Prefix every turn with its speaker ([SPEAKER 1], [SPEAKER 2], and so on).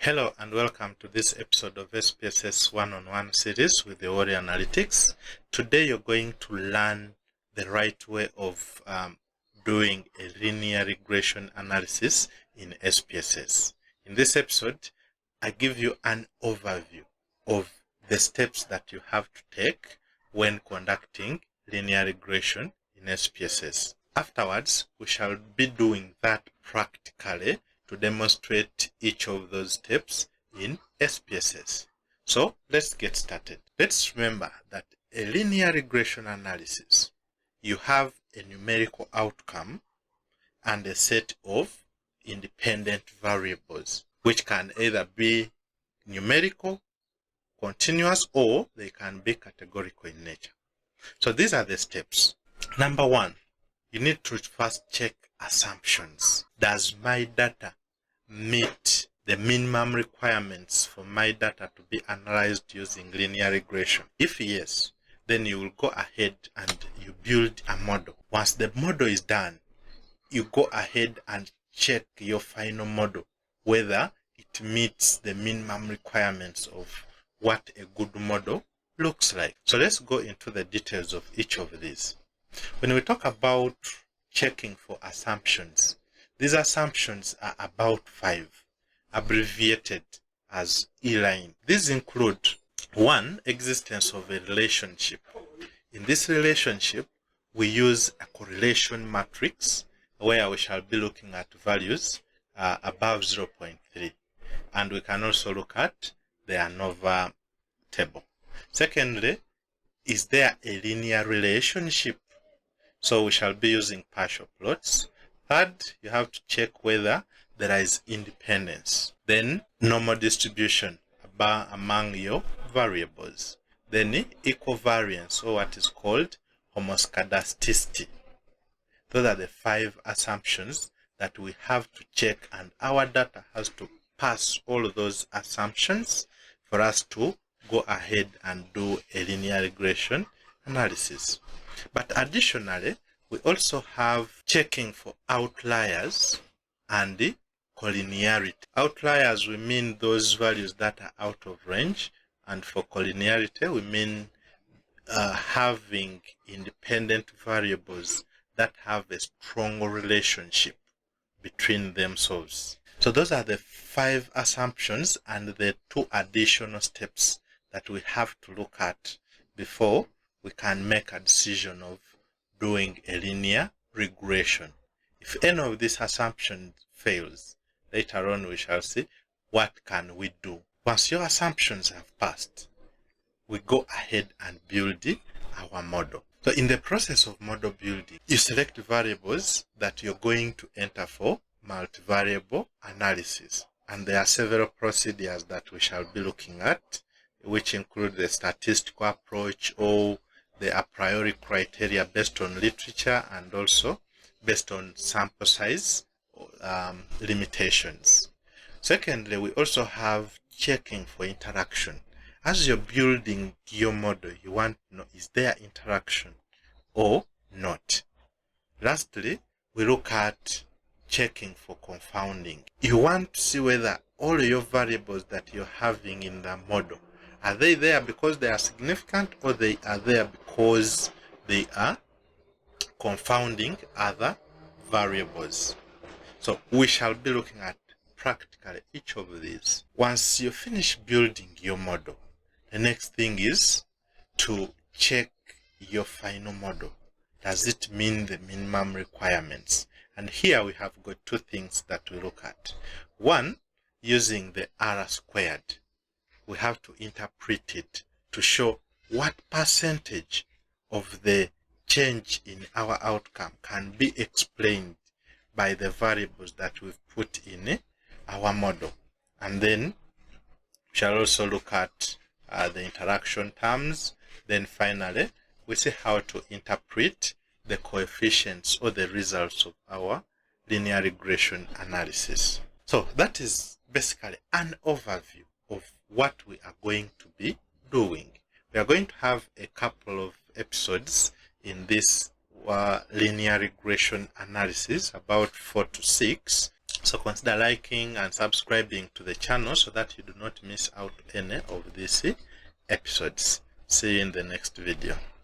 [SPEAKER 1] Hello and welcome to this episode of SPSS one-on-one series with the Warrior Analytics. Today you're going to learn the right way of doing a linear regression analysis in SPSS. In this episode, I give you an overview of the steps that you have to take when conducting linear regression in SPSS. Afterwards, we shall be doing that practically to demonstrate each of those steps in SPSS. So let's get started. Let's remember that a linear regression analysis, you have a numerical outcome and a set of independent variables, which can either be numerical, continuous, or they can be categorical in nature. So these are the steps. Number one, you need to first check assumptions. Does my data meet the minimum requirements for my data to be analyzed using linear regression? If yes, then you will go ahead and you build a model. Once the model is done, you go ahead and check your final model whether it meets the minimum requirements of what a good model looks like. So let's go into the details of each of these. When we talk about checking for assumptions, these assumptions are about 5, abbreviated as E-line. These include 1, existence of a relationship. In this relationship, we use a correlation matrix where we shall be looking at values above 0.3. And we can also look at the ANOVA table. Secondly, is there a linear relationship? So we shall be using partial plots. Third, you have to check whether there is independence. Then normal distribution among your variables. Then equivariance, or what is called homoscedasticity. Those are the 5 assumptions that we have to check, and our data has to pass all of those assumptions for us to go ahead and do a linear regression analysis. But additionally, we also have checking for outliers and the collinearity. Outliers, we mean those values that are out of range, and for collinearity, we mean having independent variables that have a strong relationship between themselves. So those are the 5 assumptions and the 2 additional steps that we have to look at before we can make a decision of doing a linear regression. If any of these assumptions fails, later on we shall see what can we do. Once your assumptions have passed, we go ahead and build our model. So in the process of model building, you select variables that you're going to enter for multivariable analysis. And there are several procedures that we shall be looking at, which include the statistical approach or the a priori criteria based on literature and also based on sample size limitations. Secondly, we also have checking for interaction. As you're building your model, you want to know, is there interaction or not? Lastly, we look at checking for confounding. You want to see whether all your variables that you're having in the model, are they there because they are significant, or they are there because they are confounding other variables? So we shall be looking at practically each of these. Once you finish building your model, the next thing is to check your final model. Does it meet the minimum requirements? And here we have got 2 things that we look at. 1, using the R-squared. We have to interpret it to show what percentage of the change in our outcome can be explained by the variables that we've put in our model. And then we shall also look at the interaction terms. Then finally, we see how to interpret the coefficients or the results of our linear regression analysis. So that is basically an overview of what we are going to be doing. We are going to have a couple of episodes in this linear regression analysis, about 4 to 6. So consider liking and subscribing to the channel so that you do not miss out any of these episodes. See you in the next video.